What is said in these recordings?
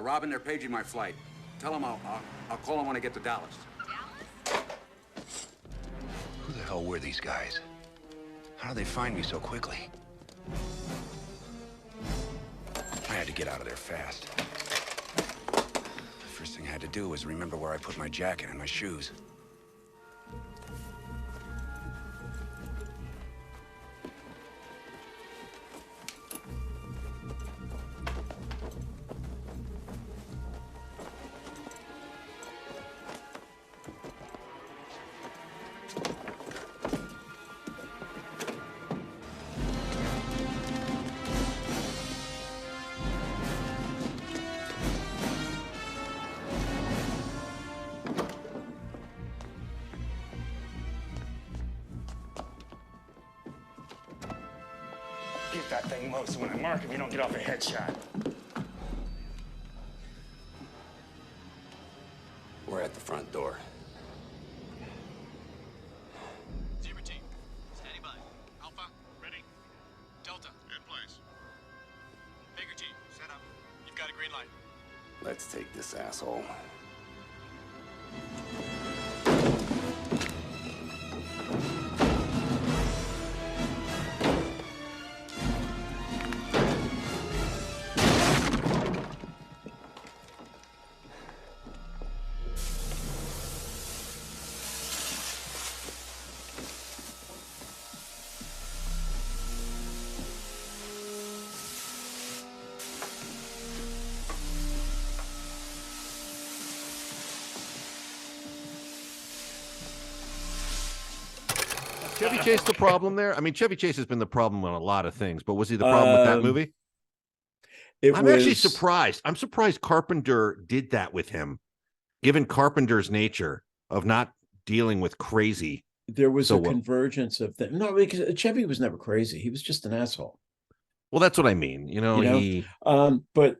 Robin, they're paging my flight. Tell them I'll call them when I get to Dallas. Who the hell were these guys? How did they find me so quickly? I had to get out of there fast. The first thing I had to do was remember where I put my jacket and my shoes. Get that thing low so when I mark him, you don't get off a headshot. We're at the front door. Zebra team, standing by. Alpha, ready. Delta, in place. Baker team, set up. You've got a green light. Let's take this asshole. Chevy Chase the problem there? I mean, Chevy Chase has been the problem on a lot of things, but was he the problem with that movie? Actually surprised. I'm surprised Carpenter did that with him, given Carpenter's nature of not dealing with crazy. There was a convergence of things. No, because Chevy was never crazy. He was just an asshole. Well, that's what I mean. But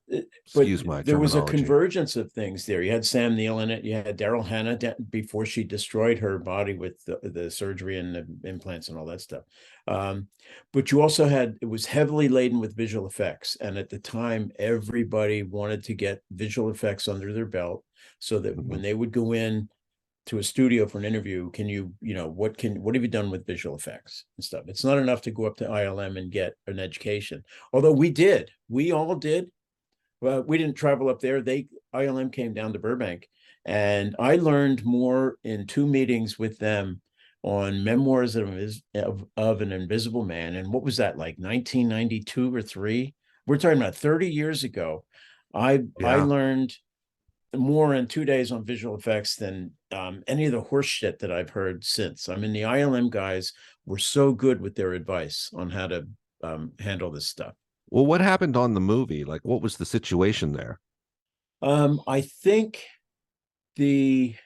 excuse my there was a terminology. Convergence of things there. You had Sam Neill in it. You had Daryl Hannah before she destroyed her body with the surgery and the implants and all that stuff. But you also had, it was heavily laden with visual effects. And at the time, everybody wanted to get visual effects under their belt so that when they would go in to a studio for an interview, what have you done with visual effects and stuff? It's not enough to go up to ILM and get an education. Although we all did. Well, we didn't travel up there. ILM came down to Burbank, and I learned more in 2 meetings with them on Memoirs of an Invisible Man. And what was that, like 1992 or 3? We're talking about 30 years ago. I learned more in 2 days on visual effects than any of the horse shit that I've heard since. I mean, the ILM guys were so good with their advice on how to handle this stuff. Well, what happened on the movie? Like, what was the situation there? I think the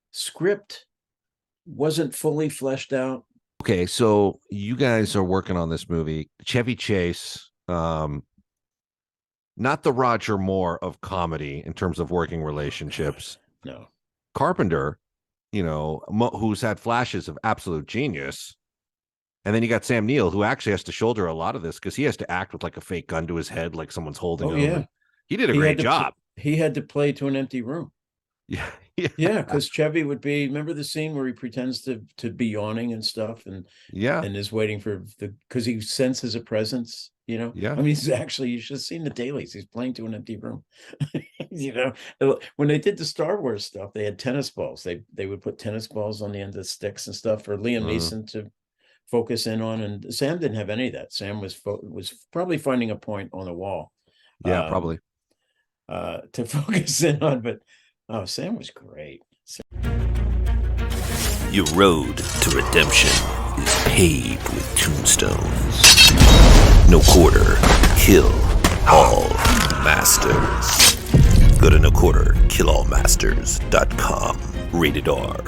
script wasn't fully fleshed out. Okay, so you guys are working on this movie. Chevy Chase, not the Roger Moore of comedy in terms of working relationships. No. Carpenter, who's had flashes of absolute genius. And then you got Sam Neill, who actually has to shoulder a lot of this because he has to act with like a fake gun to his head, like someone's holding him. Yeah. He did a great job. He had to play to an empty room. Yeah. Yeah, because Chevy would be, remember the scene where he pretends to be yawning and stuff and is waiting for because he senses a presence, Yeah. I mean, you should have seen the Dalys. He's playing to an empty room. When they did the Star Wars stuff, they had tennis balls. They would put tennis balls on the end of the sticks and stuff for Liam Neeson to focus in on. And Sam didn't have any of that. Sam was probably finding a point on the wall. Yeah, probably. To focus in on, but Sam was great. Your road to redemption is paved with tombstones. No quarter, kill all masters. Go to noquarterkillallmasters.com. Rated R.